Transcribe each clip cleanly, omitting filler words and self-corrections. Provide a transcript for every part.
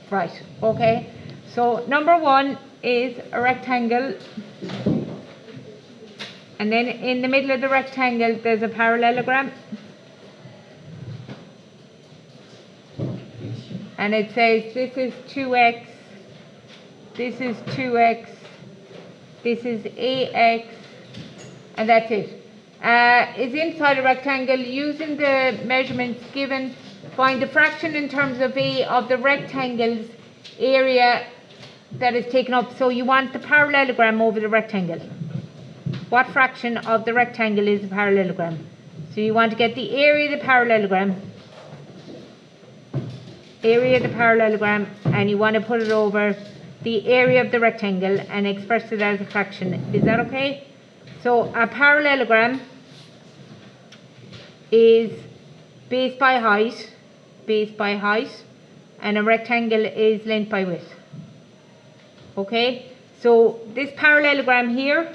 Right, okay. So number 1 is a rectangle, and then in the middle of the rectangle there's a parallelogram, and it says this is 2x, this is 2x, this is ax, and that's it. Is inside a rectangle. Using the measurements given, find the fraction in terms of A of the rectangle's area that is taken up. So you want the parallelogram over the rectangle. What fraction of the rectangle is the parallelogram? So you want to get the area of the parallelogram, and you want to put it over the area of the rectangle and express it as a fraction. Is that okay? So a parallelogram is base by height, and a rectangle is length by width. Okay, so this parallelogram here,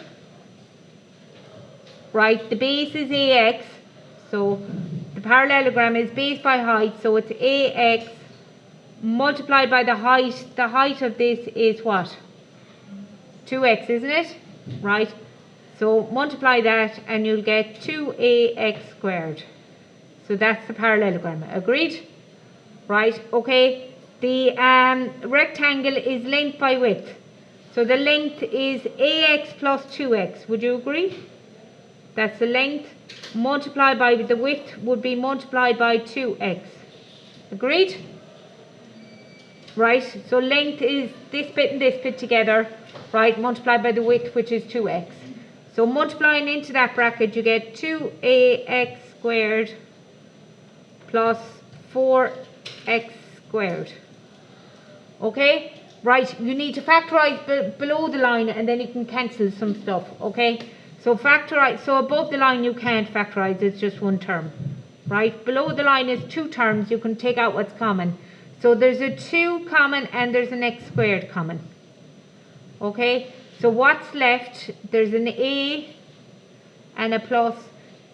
right, the base is AX, so the parallelogram is base by height, so it's AX multiplied by the height. The height of this is what? 2x, isn't it? Right, so multiply that and you'll get 2ax squared. So that's the parallelogram. Agreed? Right, okay. The rectangle is length by width. So the length is ax plus 2x. Would you agree? That's the length. Multiplied by the width would be multiplied by 2x. Agreed? Right, so length is this bit and this bit together, right, multiplied by the width, which is 2x. So multiplying into that bracket, you get 2ax squared plus 4x squared. Okay, right, you need to factorize below the line and then you can cancel some stuff. Okay, so factorize, so above the line you can't factorize, it's just one term. Right, below the line is 2 terms, you can take out what's common. So there's a 2 common and there's an x squared common. Okay, so what's left? There's an a and a plus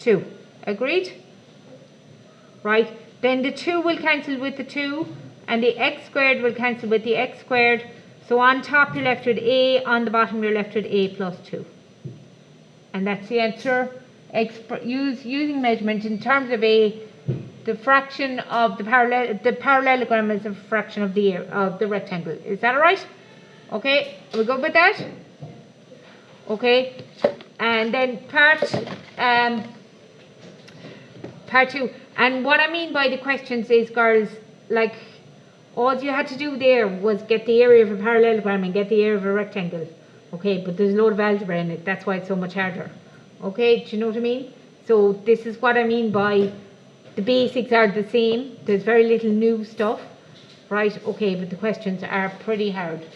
2. Agreed? Right, then the 2 will cancel with the 2 and the x squared will cancel with the x squared. So on top you're left with a, on the bottom you're left with a plus 2. And that's the answer. Using measurement in terms of a, the fraction of the parallelogram is a fraction of the rectangle. Is that alright? Okay, are we good with that? Okay, and then part 2. And what I mean by the questions is, girls, like, all you had to do there was get the area of a parallelogram and get the area of a rectangle. Okay, but there's a load of algebra in it, that's why it's so much harder. Okay, do you know what I mean? So this is what I mean by the basics are the same, there's very little new stuff. Right, okay, but the questions are pretty hard.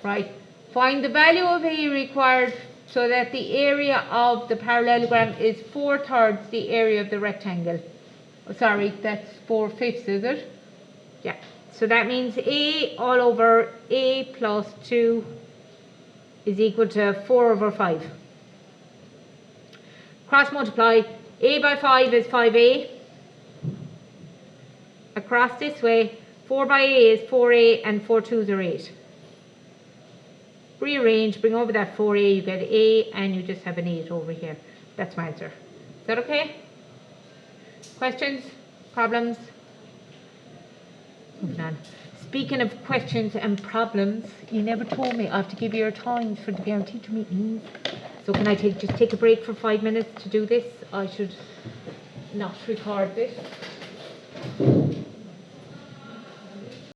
Right, find the value of A required so that the area of the parallelogram is 4/3 the area of the rectangle. Oh, sorry, that's 4/5, is it? Yeah, so that means A all over A plus 2 is equal to 4/5. Cross multiply, A by 5 is 5A. Across this way, 4 by A is 4A and 4 2s are 8. Rearrange, bring over that 4A, you get A and you just have an 8 over here. That's my answer. Is that okay? Questions? Problems? Moving on. Speaking of questions and problems, you never told me I have to give you your times for the parent teacher meetings. So can I just take a break for 5 minutes to do this? I should not record this.